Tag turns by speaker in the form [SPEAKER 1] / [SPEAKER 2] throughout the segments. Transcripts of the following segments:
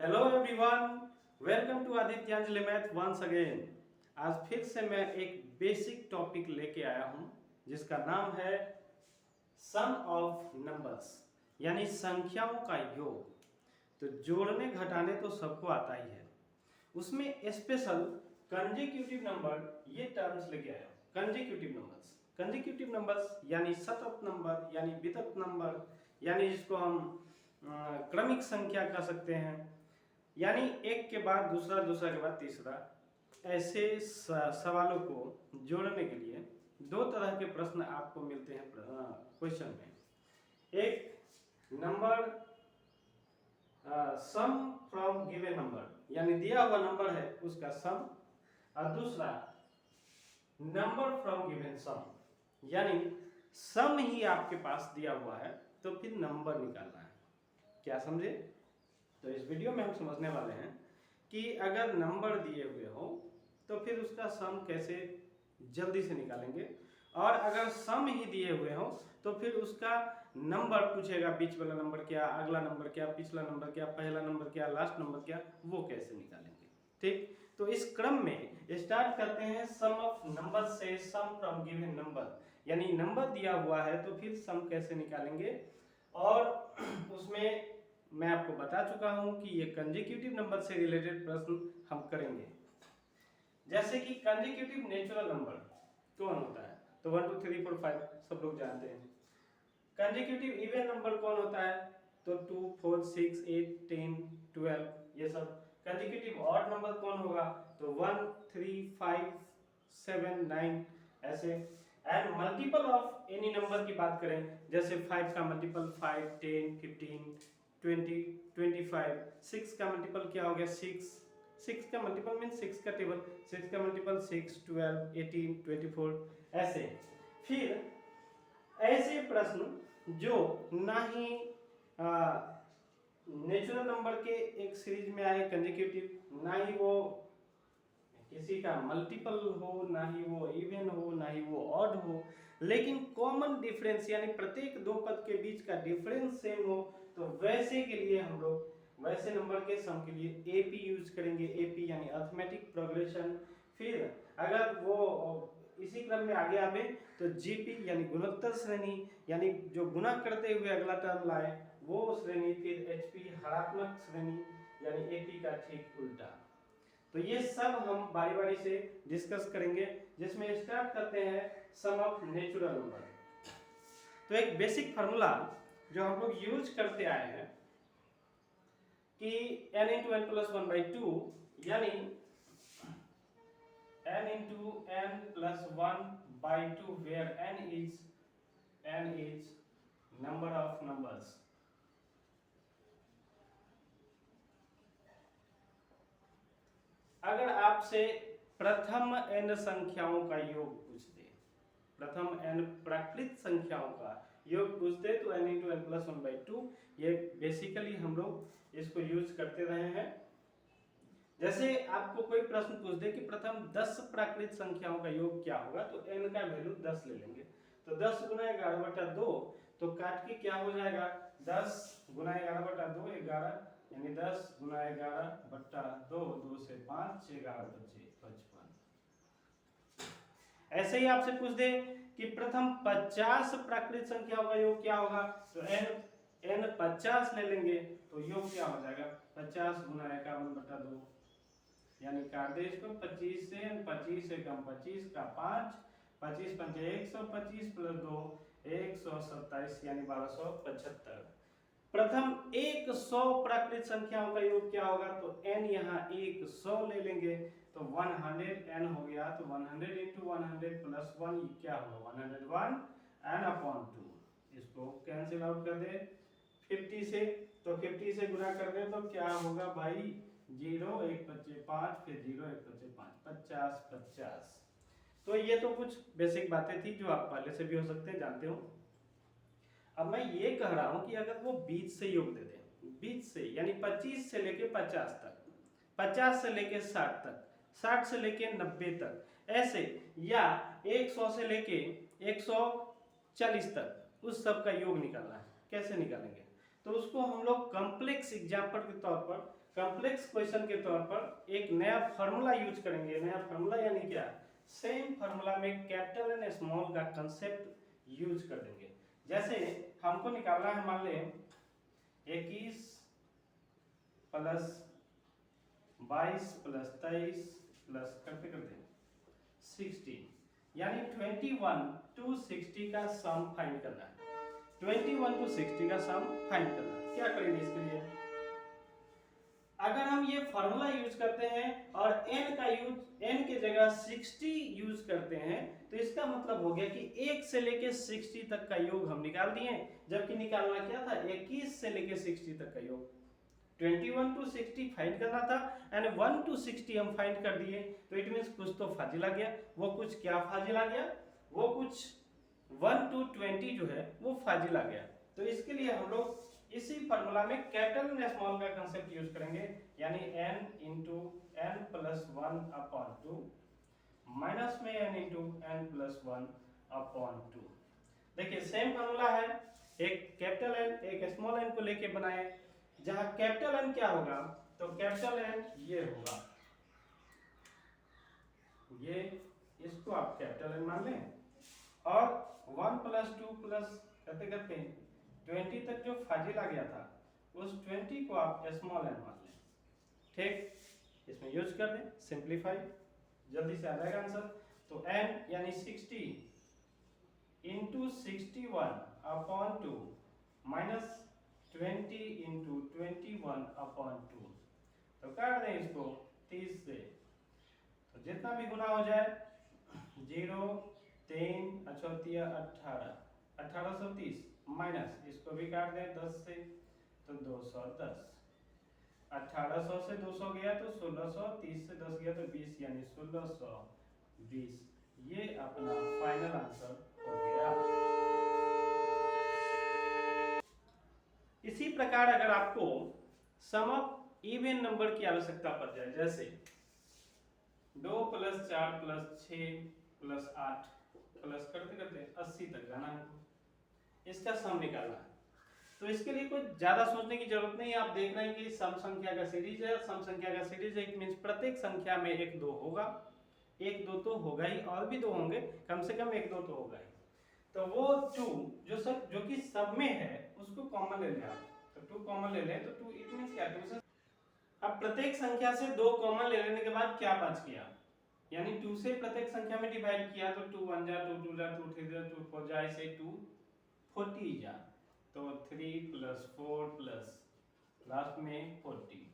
[SPEAKER 1] Hello everyone, welcome to Adityanjali math once again. आज फिर से मैं एक बेसिक टॉपिक लेके आया हूं जिसका नाम है सम ऑफ नंबर्स, यानी संख्याओं का योग। तो जोड़ने घटाने तो सबको आता ही है, उसमें स्पेशल कंसेक्यूटिव नंबर ये टर्म्स लेके आया हूं। कंसेक्यूटिव नंबर्स यानी सतत नंबर यानी वितत नंबर, यानी जिसको हम क्रमिक संख्या कह सकते हैं, यानी एक के बाद दूसरा, दूसरा के बाद तीसरा। ऐसे सवालों को जोड़ने के लिए दो तरह के प्रश्न आपको मिलते हैं क्वेश्चन में। एक number sum from given number, यानी दिया हुआ नंबर है उसका सम, और दूसरा नंबर फ्रॉम गिवन सम, यानी सम ही आपके पास दिया हुआ है तो फिर नंबर निकालना है। क्या समझे? तो इस वीडियो में हम समझने वाले हैं कि अगर नंबर दिए हुए हो तो फिर उसका सम कैसे जल्दी से निकालेंगे, और अगर सम ही दिए हुए हो तो फिर उसका नंबर पूछेगा, बीच वाला नंबर क्या, अगला नंबर क्या, पिछला नंबर क्या, पहला नंबर क्या, लास्ट नंबर क्या, वो कैसे निकालेंगे। ठीक, तो इस क्रम में स्टार्ट करते हैं सम ऑफ नंबर से, सम फ्रॉम गिवन नंबर, यानी नंबर दिया हुआ है तो फिर सम कैसे निकालेंगे। और उसमें मैं आपको बता चुका हूं कि ये कंसेक्यूटिव नंबर से रिलेटेड प्रश्न हम करेंगे। जैसे कि कंसेक्यूटिव नेचुरल नंबर कौन होता है, तो 1 2 3 4 5 सब लोग जानते हैं। कंसेक्यूटिव इवन नंबर कौन होता है, तो 2 4 6 8 10 12, ये सब। कंसेक्यूटिव ऑड नंबर कौन होगा, तो 1 3 5 7 9, ऐसे। And multiple of any number की बात करें, जैसे 5 का मल्टीपल 5 10 15 20 25, 6 का मल्टीपल क्या हो गया 6, 6 का मल्टीपल मीन 6 का टेबल, 6 का मल्टीपल 6 12 18 24, ऐसे। फिर ऐसे प्रश्न जो ना ही नेचुरल नंबर के एक सीरीज में आए कंसेक्यूटिव, ना ही वो किसी का मल्टीपल हो, ना ही वो इवन हो, ना ही वो ऑड हो, लेकिन कॉमन डिफरेंस यानी प्रत्येक दो पद के बीच का डिफरेंस सेम हो, तो वैसे के लिए हम लोग वैसे नंबर के सम के लिए एपी यूज करेंगे। एपी यानी अरिथमेटिक प्रोग्रेशन। फिर अगर वो इसी क्रम में आगे आवे तो जीपी यानी गुणोत्तर श्रेणी, यानी जो गुना करते हुए अगला टर्म लाए वो श्रेणी। फिर एचपी हरात्मक श्रेणी, यानी एपी का ठीक उल्टा। तो ये सब हम बारी बारी से डिस्कस करेंगे, जिसमें स्टार्ट करते हैं सम ऑफ नेचुरल नंबर। तो एक बेसिक फार्मूला जो हम लोग यूज करते आए हैं कि n into n plus 1 by 2, यानी n into n plus 1 by 2, where n is number of numbers। अगर आपसे प्रथम n संख्याओं का योग पूछ दे, प्रथम n प्राकृत संख्याओं का योग पूछ दे, तो n into n plus 1 by 2, ये बेसिकली हम लोग इसको यूज करते रहे हैं। जैसे आपको कोई प्रश्न पूछ दे कि प्रथम 10 प्राकृत संख्याओं का योग क्या होगा, तो n का वैल्यू 10 ले लेंगे, तो 10 गुना 11/2, तो काट के क्या हो जाएगा 10 गुना 11/2 11, यानी 10 गुना 11/2, 2 से 5 11 बचे 55। ऐसे ही आपसे पूछ दे कि प्रथम 50 प्राकृत संख्याओं का योग क्या होगा, तो n 50 ले लेंगे, तो योग क्या हो जाएगा 50 गुना 51/2, यानी काट दे इसको 25 से, 25 से कम 25 का 5, 25 पंचे 125 प्लस 2 127, यानी 1275। प्रथम 100 प्राकृत संख्याओं का योग क्या होगा, तो n यहाँ 100 ले लेंगे, तो 100 n हो गया, तो 100 into 100 plus 1 क्या होगा 101 n upon 2। इसको कैंसिल आउट कर दे 50 से, तो 50 से गुना कर दे तो क्या होगा भाई 0 1 बचे 5, फिर 0 1 बचे 5, 50 50। तो ये तो कुछ बेसिक बातें थी जो आप पहले से भी हो सकते हैं, जानते हो। अब मैं ये कह रहा हूं कि अगर वो बीच से योग दे दे, बीच से यानी 25 से लेके 50 तक, 50 से लेके 60 तक, 60 से लेके 90 तक, ऐसे, या 100 से लेके 140 तक, उस सब का योग निकालना है। कैसे निकालेंगे, तो उसको हम लोग कॉम्प्लेक्स एग्जाम्पल के तौर पर, कॉम्प्लेक्स क्वेश्चन के तौर पर एक नया फार्मूला यूज करेंगे। नया फार्मूला यानी क्या, सेम फार्मूला में कैपिटल एंड स्मॉल का कंसेप्ट यूज कर देंगे। जैसे हमको निकालना है, मान लें 21 प्लस 22 प्लस 23 प्लस करते करते 60, यानी 21 to 60 का सम फाइंड करना है। 21 to 60 का सम फाइंड करना है। क्या करेंगे इसके लिए, अगर हम ये फॉर्मूला यूज करते हैं और n का यूज, n के जगह 60 यूज करते हैं, तो इसका मतलब हो गया कि 1 से लेके 60 तक का योग हम निकाल दिए, जबकि निकालना क्या था, 21 से लेके 60 तक का योग। 21 to 60 फाइंड करना था एंड 1 to 60 हम फाइंड कर दिए, तो इट मींस कुछ तो फाजिल आ गया। वो कुछ क्या फाजिल आ गया, वो कुछ 1 to 20 जो है वो फाजिल आ गया। तो इसके लिए हम लोग इसी फार्मूला में कैपिटल एंड स्मॉल का कंसेप्ट यूज करेंगे, यानी n into n plus 1 upon 2 minus में n into n plus 1 upon 2। देखिए सेम फार्मूला है, एक कैपिटल n एक स्मॉल n को लेके बनाए। जहां कैपिटल n क्या होगा, तो कैपिटल n ये होगा, ये इसको आप कैपिटल n मान लें, और 1 plus 2 प्लस करते करते 20 तक जो फाजिल आ गया था, उस 20 को आप स्मॉल n मान लें। ठीक, इसमें यूज कर दें, सिंप्लीफाई, जल्दी से आ जाएगा आंसर। तो n यानी 60 into 61 upon 2 minus 20 into 21 upon 2, तो काट दें इसको 30 से, तो जितना भी गुना हो जाए 0 3 अछोतिया 18 1830 माइनस इसको भी काट दें 10 से, तो 210, 1800 से 200 गया तो 1600, 30 से 10 गया तो 20, यानी 1620। ये अपना फाइनल आंसर हो गया। इसी प्रकार अगर आपको सम ऑफ इवन नंबर की आवश्यकता पड़ जाए, जैसे 2 प्लस 4 प्लस 6 प्लस 8 प्लस करते करते 80 तक जाना है, इसका सम निकालना है, तो इसके लिए कुछ ज्यादा सोचने की जरूरत नहीं है। आप देख रहे हैं कि सम संख्या का सीरीज है, सम संख्या का सीरीज है, मींस प्रत्येक संख्या में 1 2 होगा, 1 2 तो होगा ही, और भी 2 होंगे, कम से कम 1 2 तो होगा ही। तो वो 2 जो कि सब में है उसको कॉमन ले लें, तो 2 कॉमन ले लें, तो 2 इट मींस क्या, 2 से अब प्रत्येक संख्या से 2 कॉमन ले लेने के बाद क्या बच गया, यानी 2 से प्रत्येक संख्या में डिवाइड किया तो 2 1 जा 2 2 जा 2 3 जा 2 4 जा, ऐसे 2 40 जा, तो 3 प्लस 4 प्लस लास्ट में 40।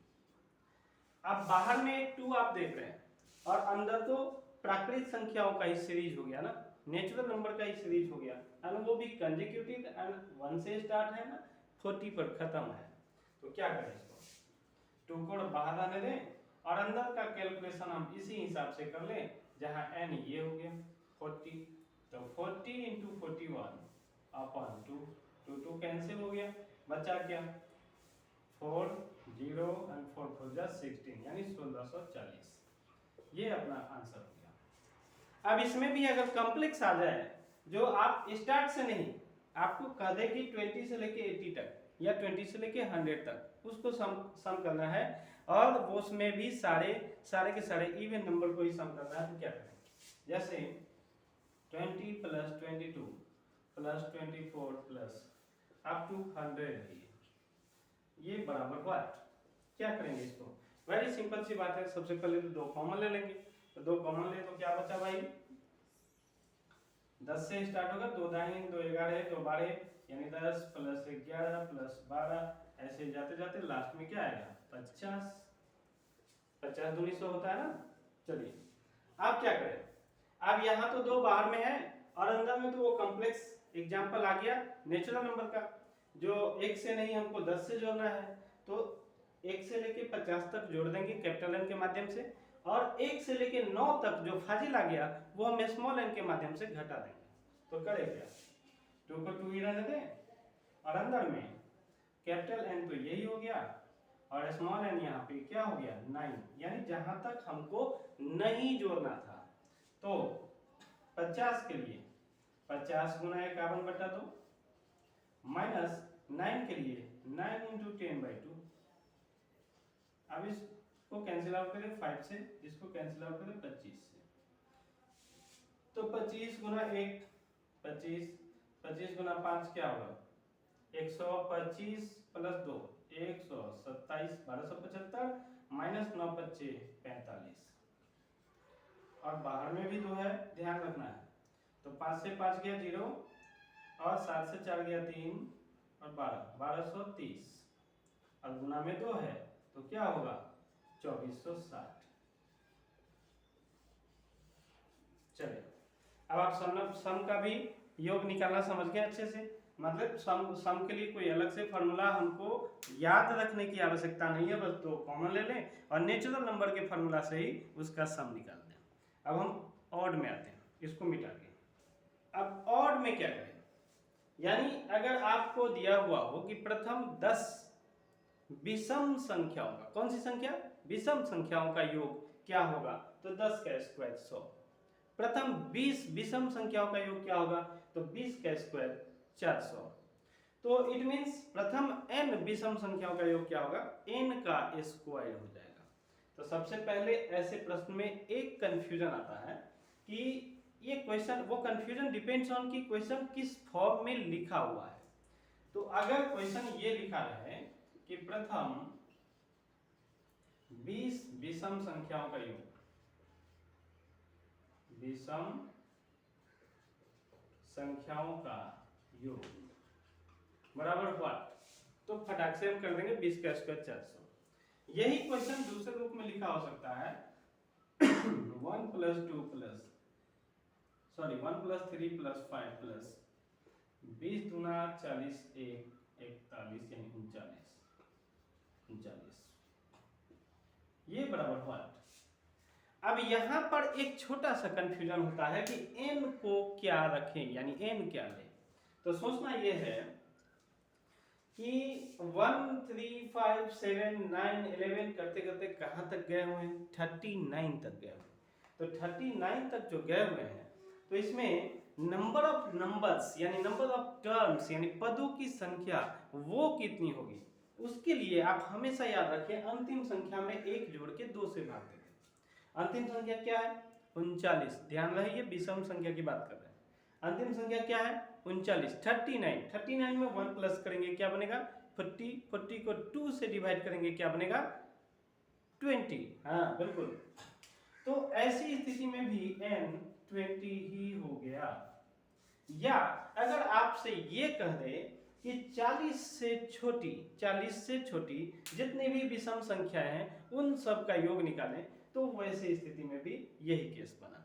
[SPEAKER 1] अब बाहर में 2 आप देख रहे हैं, और अंदर तो प्राकृतिक संख्याओं का ही सीरीज हो गया ना, नेचुरल नंबर का ही सीरीज हो गया, और वो भी कंसेक्यूटिव एंड 1 से स्टार्ट है ना, 40 पर खत्म है। तो क्या करें, इसको 2 को बाहर आने दें और अंदर का कैलकुलेशन हम इसी हिसाब से कर लें, जहां n ये हो गया 40, तो 40 into 41 अपॉन 2, 2 कैंसिल हो गया, बचा क्या 4 0 एंड 4 4 जा 16, यानी 1640। ये अपना आंसर हो गया। अब इसमें भी अगर कॉम्प्लेक्स आ जाए, जो आप स्टार्ट से नहीं, आपको कह दे कि 20 से लेके 80 तक या 20 से लेके 100 तक, उसको सम करना है, और वो उसमें भी सारे के सारे इवन नंबर को ही सम करना है, तो क्या करें, जैसे 20 plus 22 plus 24 plus up to 100 है, ये बराबर व्हाट, क्या करेंगे इसको, वेरी सिंपल सी बात है। सबसे पहले तो 2 कॉमन ले लेंगे, तो 2 कॉमन ले तो क्या बचा भाई, 10 से स्टार्ट होगा, 2 दाहिने 2 11 2 12, यानी 10 प्लस 11 प्लस 12, ऐसे जाते जाते लास्ट में क्या आएगा 50, 50 दूनी 100 होता है ना। चलिए आप क्या करें, अब यहाँ तो 2 बाहर में है और अंदर में तो वो कॉम्प्लेक्स एग्जाम्पल आ गया नेचुरल नंबर का, जो 1 से नहीं हमको 10 से जोड़ना है, तो 1 से लेके 50 तक जोड़ देंगे कैपिटल N के माध्यम से, और 1 से लेके 9 तक जो फाजिल आ गया वो हम स्मॉल n के माध्यम से घटा देंगे। तो करें क्या, 2 को 2 ही रहने दें, और अंदर में कैपिटल N तो यही हो गया, और स्मॉल n यहाँ पे क्या हो गया 9, यानी जहां तक हमको नहीं जोड़ना था। तो 50 के लिए 50 गुना 51/2 माइनस 9 के लिए 9 इंटू 10/2। अब इसको कैंसिल आउट करें 5 से, इसको कैंसिल आउट करें 25 से, तो 25 गुना 1 25, 25 गुना 5 क्या होगा 125 प्लस 2 127, 1275 माइनस 9 25 45, और बाहर में भी 2 है, ध्यान रखना है। तो 5 से 5 गया 0, और 7 से 4 गया 3, और 1230, और गुना में 2 है तो क्या होगा 2460। चलिए अब आप सम का भी योग निकालना समझ गए अच्छे से। मतलब सम के लिए कोई अलग से फॉर्मूला हमको याद रखने की आवश्यकता नहीं है, बस 2 कॉमन ले लें और नेचुरल नंबर के फॉर्मूला से ही उसका सम निकाल दें। अब हम ऑड में आते हैं, इसको मिटा के। अब ऑड में क्या करें, यानी अगर आपको दिया हुआ हो कि प्रथम 10 विषम संख्याओं का, कौन सी संख्या, विषम संख्याओं का योग क्या होगा, तो 10 का स्क्वायर 100। प्रथम 20 विषम संख्याओं का योग क्या होगा, तो 20 का स्क्वायर 400। तो इट मींस प्रथम n विषम संख्याओं का योग क्या होगा, n का स्क्वायर हो जाएगा। तो सबसे पहले ऐसे प्रश्न में एक कंफ्यूजन आता है कि ये क्वेश्चन, वो कंफ्यूजन डिपेंड्स ऑन कि क्वेश्चन किस फॉर्म में लिखा हुआ है। तो अगर क्वेश्चन ये लिखा है कि प्रथम 20 विषम संख्याओं का योग, विषम संख्याओं का योग बराबर व्हाट, तो फटाक से हम कर देंगे 20 का स्क्वायर 400। यही क्वेश्चन दूसरे रूप में लिखा हो सकता है 1 plus 2 plus 1 plus 3 plus 5 plus 20 दूना 40 1 41 यानी 39, ये बराबर व्हाट। अब यहां पर एक छोटा सा कंफ्यूजन होता है कि n को क्या रखें, यानी n क्या लें। तो सोचना यह है कि 1 3 5 7 9 11 करते करते कहां तक गए हुए हैं, 39 तक गए हुए। तो 39 तक जो गए हुए हैं, तो इसमें नंबर ऑफ नंबर्स यानी नंबर ऑफ टर्म्स यानी पदों की संख्या वो कितनी होगी, उसके लिए आप हमेशा याद रखें अंतिम संख्या में 1 जोड़ के 2 से भाग देंगे। अंतिम संख्या क्या है 39, ध्यान रहे ये विषम संख्या की बात कर रहे हैं। अंतिम संख्या क्या है 39, 39 में 1 प्लस करेंगे क्या बनेगा 40, 40 को 2 से डिवाइड करेंगे क्या बनेगा 20। हाँ बिल्कुल। तो ऐसी स्थिति में भी n 20 ही हो गया। या अगर आपसे ये कह दे कि 40 से छोटी जितनी भी विषम संख्याएं हैं उन सब का योग निकालें, तो वैसे स्थिति में भी यही केस बना।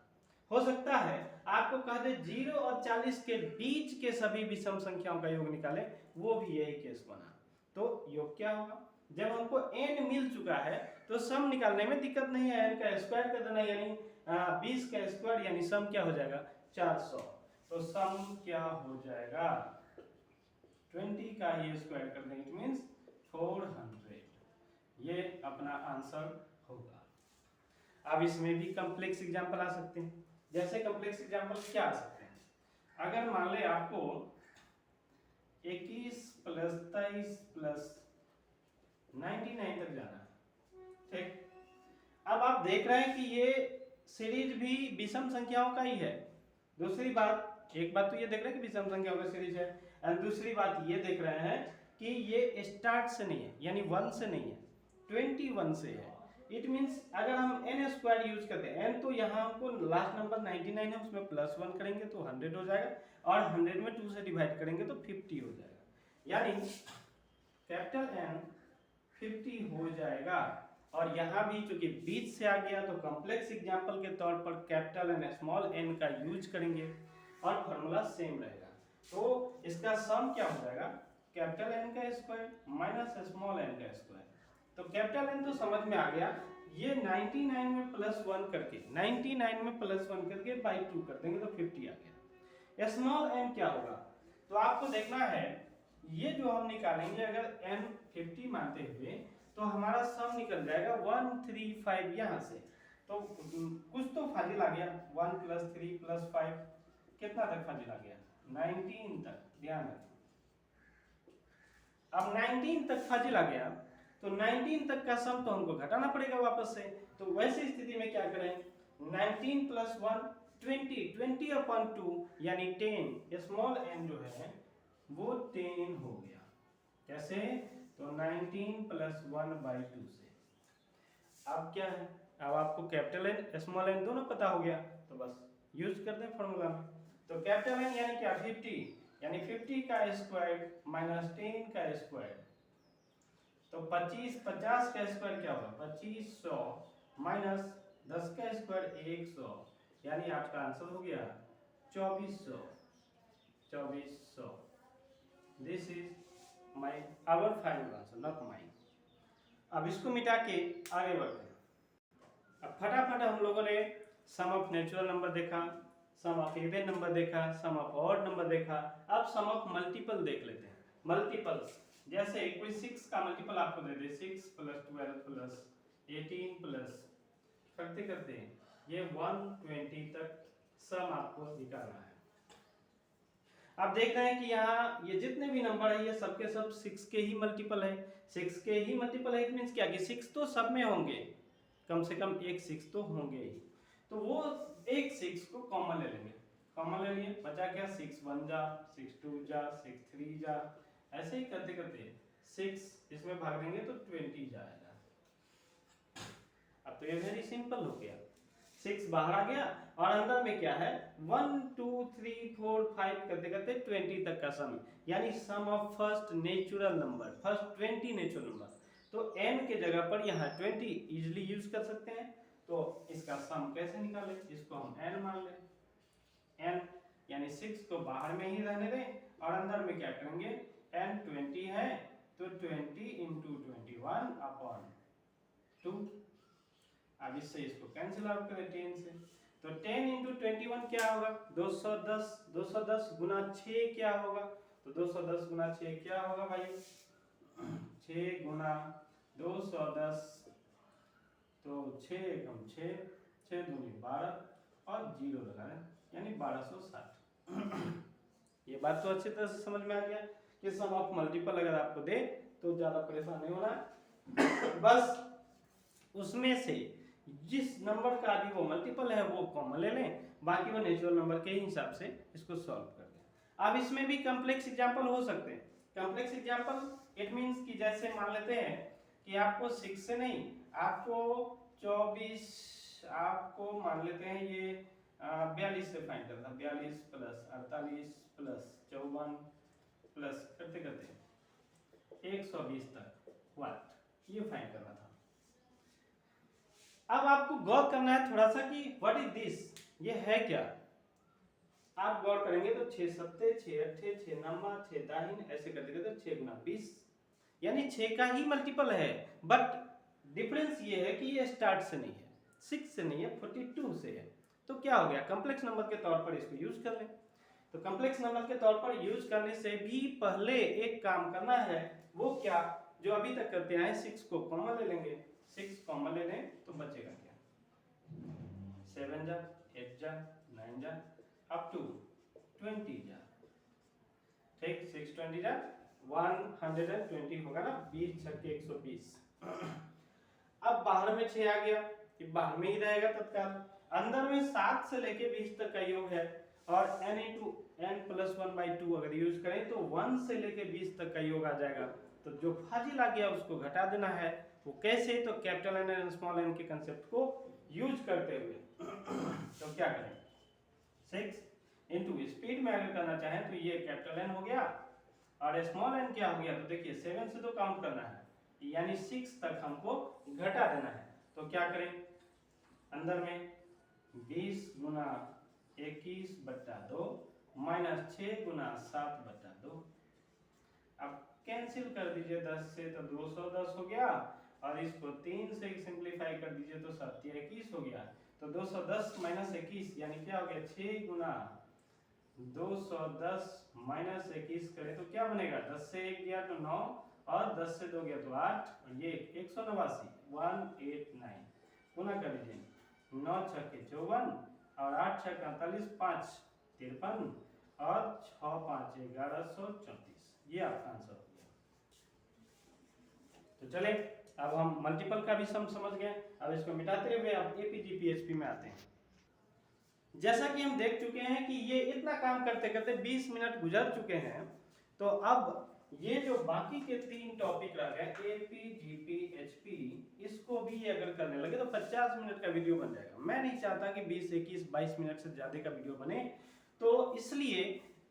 [SPEAKER 1] हो सकता है आपको कह दे 0 और 40 के बीच के सभी विषम संख्याओं का योग निकालें, वो भी यही केस बना। तो योग क्या होगा, जब हमको n मिल चुका है तो सम निकालने में दिक्कत नहीं है, n का स्क्वायर कर देना, यानी 20 का स्क्वायर यानी सम क्या हो जाएगा 400। तो सम क्या हो जाएगा 20 का ही स्क्वायर कर देंगे, इट मींस 400। ये अपना आंसर होगा। अब इसमें भी कॉम्प्लेक्स एग्जांपल आ सकते हैं। जैसे कॉम्प्लेक्स एग्जांपल क्या आ सकते हैं, अगर मान ले आपको 21 प्लस 23 प्लस 99 तक जाना है, ठीक। अब आप देख रहे हैं कि ये सीरीज भी विषम संख्याओं का ही है। दूसरी बात, एक बात तो ये देख रहे हैं कि विषम संख्याओं का सीरीज है, और दूसरी बात ये देख रहे हैं कि ये स्टार्ट से नहीं है, यानी 1 से नहीं है, 21 से है। इट मींस अगर हम n स्क्वायर यूज करते हैं, n तो यहाँ हमको लास्ट नंबर 99 है, उसमें प्लस 1 करेंगे तो 100 हो जाएगा, और 100 में 2 से डिवाइड करेंगे तो 50 हो जाएगा, यानी कैपिटल N 50 हो जाएगा। और यहाँ भी चूंकि बीच से आ गया तो कॉम्प्लेक्स एग्जाम्पल के तौर पर कैपिटल एन स्मॉल n का यूज करेंगे और फॉर्मूला सेम रहेगा। तो इसका सम क्या हो जाएगा कैपिटल N का स्क्वायर माइनस स्मॉल n का स्क्वायर। तो कैपिटल N तो समझ में आ गया, ये 99 में प्लस 1 करके 99 में प्लस 1 करके बाई 2 कर देंगे तो 50 आ गया। स्मॉल n क्या होगा, तो आपको देखना है ये जो हम निकालेंगे, अगर n 50 मानते हुए तो हमारा सम निकल जाएगा 135 यहाँ से। तो कुछ तो फाजिल आ गया, 1 प्लस 3 प्लस 5 कितना तक फाजिल आ गया 19 तक, ध्यान रखें। अब 19 तक फाजिल आ गया, तो 19 तक का सम तो हमको घटाना पड़ेगा वापस से। तो वैसी स्थिति में क्या करें, 19 प्लस 1 20, 20 अपॉन 2 यानी 10, स्मॉल n जो है वो 10 हो गया। कैसे, तो 19 प्लस 1/2 से। अब क्या है, अब आपको कैपिटल एन स्मॉल एन दोनों पता हो गया, तो बस यूज कर दें फॉर्मूला में। तो कैपिटल एन यानी क्या, 50, यानी 50 का स्क्वायर माइनस 10 का स्क्वायर, तो 50 50 का स्क्वायर क्या होगा, 2500 माइनस 10 का स्क्वायर 100, यानी आपका आंसर हो गया 2400। 2400, this is my our final answer, not mine. अब इसको मिटा के आगे बढ़ते हैं। अब फटाफट हम लोगों ने सम ऑफ नेचुरल नंबर देखा, सम ऑफ इवन नंबर देखा, सम ऑफ ऑड नंबर देखा। अब सम ऑफ मल्टीपल देख लेते हैं। मल्टीपल्स, जैसे कोई 6 का मल्टीपल आपको दे दे, 6 प्लस 12 प्लस 18 प्लस करते करते ये 120 तक सम आपको निकालना है। आप देख रहे हैं कि यहाँ ये जितने भी नंबर है ये सबके सब 6 के ही मल्टीपल है। 6 के ही मल्टीपल है, इट मींस क्या कि 6 तो सब में होंगे, कम से कम एक 6 तो होंगे ही। तो वो एक 6 को कॉमन ले लेंगे, कॉमन ले लिए, बचा क्या, 6 1 जा, 6 2 जा, 6 3 जा, ऐसे ही करते करते 6 इसमें भाग देंगे तो 20 जाएगा। अब तो ये वेरी सिंपल हो गया, 6 बाहर आ गया और अंदर में क्या है, 1 2 3 4 5 करते करते 20 तक का सम, यानी sum of first natural number, first 20 natural number. तो n के जगह पर यहाँ 20 इजीली यूज कर सकते हैं। तो इसका सम कैसे निकालें, इसको हम n मान लें। n यानी 6 को बाहर में ही रहने दें और अंदर में क्या करेंगे, n 20 है तो 20 इंटू 21 अपॉन 2। अब इससे इसको कैंसिल आउट करें 10 से, तो 10 इंटू 21 क्या होगा, 210। 210 गुना 6 क्या होगा, तो 210 गुना 6 क्या होगा भाई, 6 गुना 210, तो 6 एकम 6, 6 दूनी 12 और 0 लगाएं, यानी 1260। ये बात तो अच्छी तरह से समझ में आ गया कि सम ऑफ मल्टीपल अगर आपको दे तो ज्यादा परेशान नहीं होना है। बस उसमें से जिस नंबर का भी वो मल्टीपल है वो कॉमन ले लें, बाकी वो नेचुरल नंबर के हिसाब से इसको सॉल्व कर दें। अब इसमें भी कॉम्प्लेक्स एग्जांपल हो सकते हैं। कॉम्प्लेक्स एग्जांपल इट मींस कि जैसे मान लेते हैं कि आपको 6 से नहीं, आपको 24, आपको मान लेते हैं ये 42 से फाइंड करना, 42 प्लस 48 प्लस 54 प्लस करते करते 120 तक व्हाट ये फाइंड करना था। अब आपको गौर करना है थोड़ा सा कि व्हाट इज दिस, ये है क्या। आप गौर करेंगे तो 6 सत्ते 6 अट्ठे 6 नम्मा 6 दाहिन, ऐसे करते करते 6 गुना 20, यानी 6 का ही मल्टीपल है। बट डिफरेंस ये है कि ये स्टार्ट से नहीं है, 6 से नहीं है, 42 से है। तो क्या हो गया, कॉम्प्लेक्स नंबर के तौर पर इसको यूज कर लें। तो कॉम्प्लेक्स नंबर के तौर पर यूज करने से भी पहले एक काम करना है, वो क्या, जो अभी तक करते आए, 6 को कॉमन ले लेंगे। 6 कॉमन ले लें तो बचेगा क्या, 7 जा 8 जा 9 जा अप टू 20 जा, ठीक, 6 20 जा 120 होगा ना, 20 छक्के 120। अब बाहर में 6 आ गया, ये बाहर में ही रहेगा तत्काल। अंदर में 7 से लेके 20 तक का योग है और n इंटू n प्लस 1/2 अगर यूज करें तो 1 से लेके 20 तक का योग आ जाएगा। तो जो फाजिल आ गया उसको घटा देना है, वो कैसे, तो capital N and small N के कंसेप्ट को यूज करते हुए। तो क्या करें, 6 इंटू स्पीड में अगर करना चाहें तो ये कैपिटल एन हो गया और स्मॉल एन क्या हो गया, तो देखिए 7 से तो काउंट करना है, यानी 6 तक हमको घटा देना है। तो क्या करें, अंदर में 20 गुना 21/2 माइनस 6 गुना 7/2। अब कैंसिल कर दीजिए 10 से तो 210 हो गया और इसको 3 से सिंप्लीफाई कर दीजिए तो 7 21 हो गया। तो 210 माइनस 21 यानी क्या हो गया, 6 गुना 210 माइनस 21 करें तो क्या बनेगा, 10 से 1 गया तो 9 और 10 से 2 गया तो 8 और ये 189 189 गुना कर लीजिए, 9 छक्के 54 और 8 छक्के 48 5 53 और 6 5 1134, ये आपका आंसर हो गया। तो चले अब हम मल्टीपल का भी सम समझ गए। अब इसको मिटाते हुए अब एपीजीपीएचपी में आते हैं। जैसा कि हम देख चुके हैं कि ये इतना काम करते करते 20 मिनट गुजर चुके हैं, तो अब ये जो बाकी के 3 टॉपिक रह गए एपीजीपीएचपी, इसको भी अगर करने लगे तो 50 मिनट का वीडियो बन जाएगा। मैं नहीं चाहता कि 20, 21, 22 मिनट से ज्यादा का वीडियो बने, तो इसलिए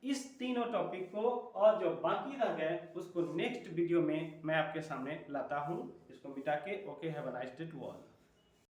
[SPEAKER 1] इस तीनों टॉपिक को और जो बाकी रह गए उसको नेक्स्ट वीडियो में मैं आपके सामने लाता हूं। इसको मिटा के okay have a nice day to all.